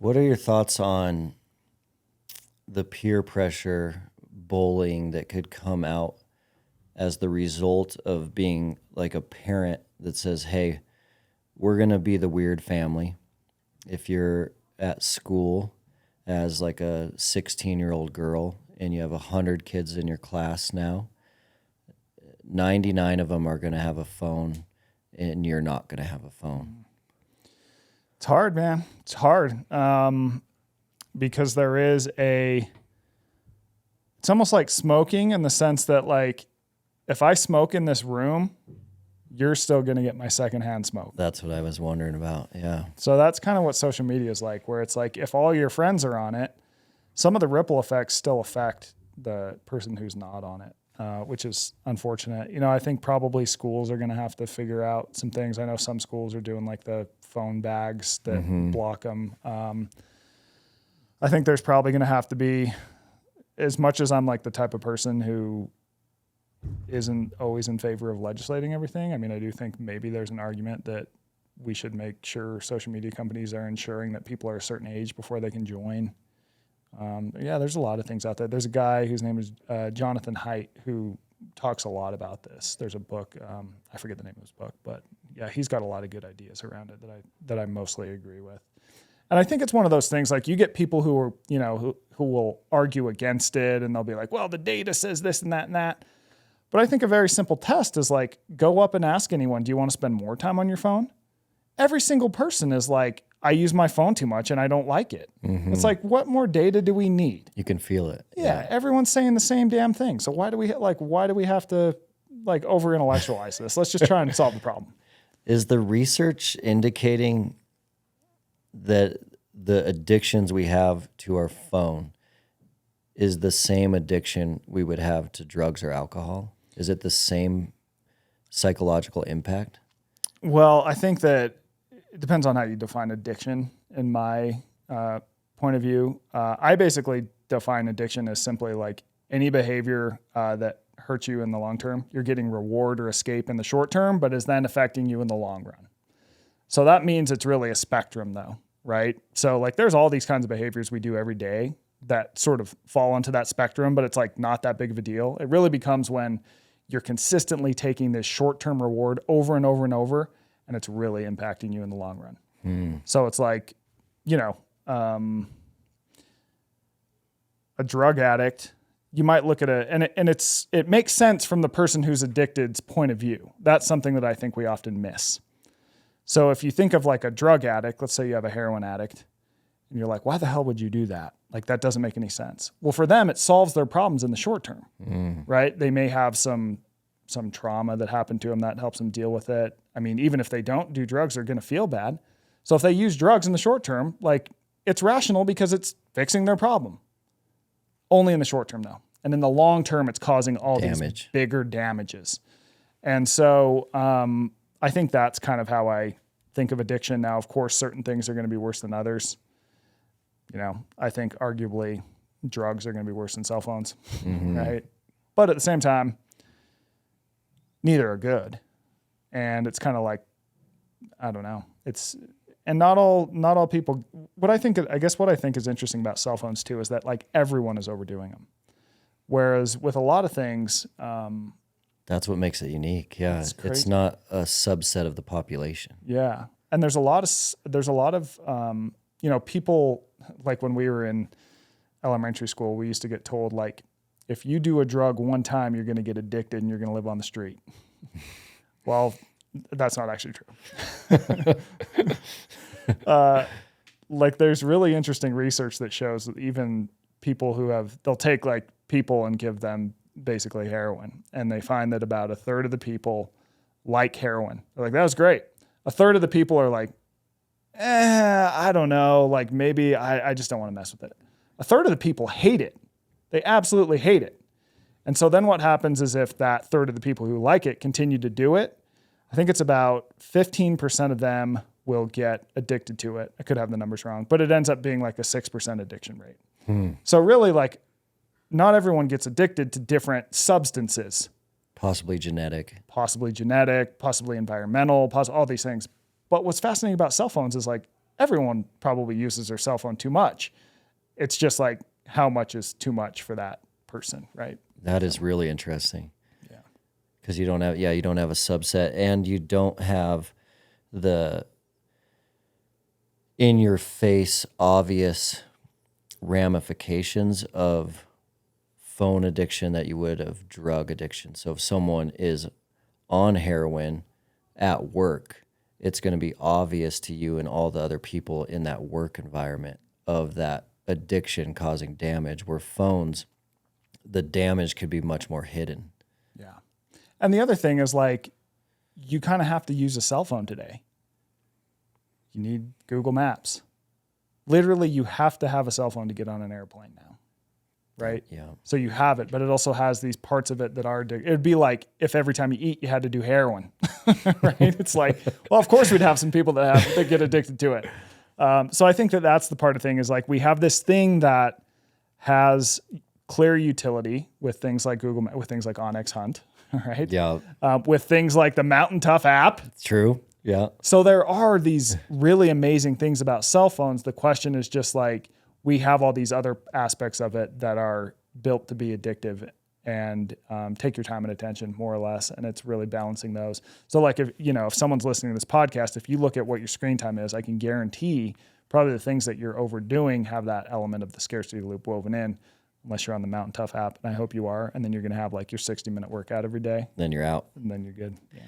What are your thoughts on the peer pressure bullying that could come out as the result of being like a parent that says, hey, we're going to be the weird family. If you're at school as like a 16-year-old girl and you have 100 kids in your class now, 99 of them are going to have a phone and you're not going to have a phone. It's hard, man. It's hard. Because there is it's almost like smoking in the sense that like, if I smoke in this room, you're still going to get my secondhand smoke. That's what I was wondering about. Yeah. So that's kind of what social media is like, where it's like, if all your friends are on it, some of the ripple effects still affect the person who's not on it, which is unfortunate. You know, I think probably schools are going to have to figure out some things. I know some schools are doing like the phone bags that block them. I think there's probably going to have to be, as much as I'm like the type of person who isn't always in favor of legislating everything. I mean, I do think maybe there's an argument that we should make sure social media companies are ensuring that people are a certain age before they can join. Yeah, there's a lot of things out there. There's a guy whose name is Jonathan Haidt who talks a lot about this. There's a book, I forget the name of his book, but yeah, he's got a lot of good ideas around it that I mostly agree with. And I think it's one of those things, like you get people who are, you know, who will argue against it and they'll be like, well, the data says this and that and that. But I think a very simple test is like, go up and ask anyone, do you want to spend more time on your phone? Every single person is like, I use my phone too much and I don't like it. It's like, what more data do we need? You can feel it. Yeah, everyone's saying the same damn thing. So why do we have to like over intellectualize this? Let's just try and solve the problem. Is the research indicating that the addictions we have to our phone is the same addiction we would have to drugs or alcohol? Is it the same psychological impact? Well, I think that it depends on how you define addiction. In my point of view, I basically define addiction as simply like any behavior that hurts you in the long term. You're getting reward or escape in the short term, but is then affecting you in the long run. So that means it's really a spectrum though, right? So like there's all these kinds of behaviors we do every day that sort of fall into that spectrum, but it's like not that big of a deal. It really becomes when you're consistently taking this short-term reward over and over and over, and it's really impacting you in the long run. So it's like, you know, a drug addict, you might look at it makes sense from the person who's addicted's point of view. That's something that I think we often miss. So if you think of like a drug addict, let's say you have a heroin addict, and you're like, why the hell would you do that? Like, that doesn't make any sense. Well, for them, it solves their problems in the short term, right? They may have some trauma that happened to them that helps them deal with it. I mean, even if they don't do drugs, they're going to feel bad. So if they use drugs in the short term, like it's rational because it's fixing their problem. Only in the short term though. And in the long term, it's causing all these bigger damages. And so I think that's kind of how I think of addiction. Now, of course, certain things are going to be worse than others. You know, I think arguably drugs are going to be worse than cell phones, right? But at the same time, neither are good. And it's kind of like, I don't know. And not all people, what I think is interesting about cell phones too, is that like everyone is overdoing them. Whereas with a lot of things, that's what makes it unique. Yeah. It's not a subset of the population. Yeah. And there's a lot of, you know, people, like when we were in elementary school, we used to get told like, if you do a drug one time, you're going to get addicted and you're going to live on the street. Well, that's not actually true. Like there's really interesting research that shows that even people they'll take like people and give them basically heroin. And they find that about a third of the people like heroin. They're like, that was great. A third of the people are like, I don't know. Like maybe I just don't want to mess with it. A third of the people hate it. They absolutely hate it. And so then what happens is if that third of the people who like it continue to do it, I think it's about 15% of them will get addicted to it. I could have the numbers wrong, but it ends up being like a 6% addiction rate. So really like not everyone gets addicted to different substances. Possibly genetic, possibly environmental, all these things. But what's fascinating about cell phones is like everyone probably uses their cell phone too much. It's just like, how much is too much for that person, right? That is really interesting. Yeah. Because you don't have a subset, and you don't have the in your face obvious ramifications of phone addiction that you would of drug addiction. So if someone is on heroin at work, it's going to be obvious to you and all the other people in that work environment of that addiction causing damage, where phones, the damage could be much more hidden. Yeah. And the other thing is, like, you kind of have to use a cell phone today. You need Google Maps. Literally, you have to have a cell phone to get on an airplane now, right? Yeah. So you have it, but it also has these parts of it that are addictive. It would be like if every time you eat, you had to do heroin, right? It's like, well, of course we'd have some people that get addicted to it. So I think that's the part of the thing is, like, we have this thing that has clear utility with things like Google, with things like Onyx Hunt, right? Yeah. With things like the MTNTOUGH app. True. Yeah. So there are these really amazing things about cell phones. The question is just like, we have all these other aspects of it that are built to be addictive and take your time and attention, more or less. And it's really balancing those. So like, if someone's listening to this podcast, if you look at what your screen time is, I can guarantee probably the things that you're overdoing have that element of the scarcity loop woven in, unless you're on the MTNTOUGH app. And I hope you are. And then you're going to have like your 60-minute workout every day. Then you're out. And then you're good. Yeah.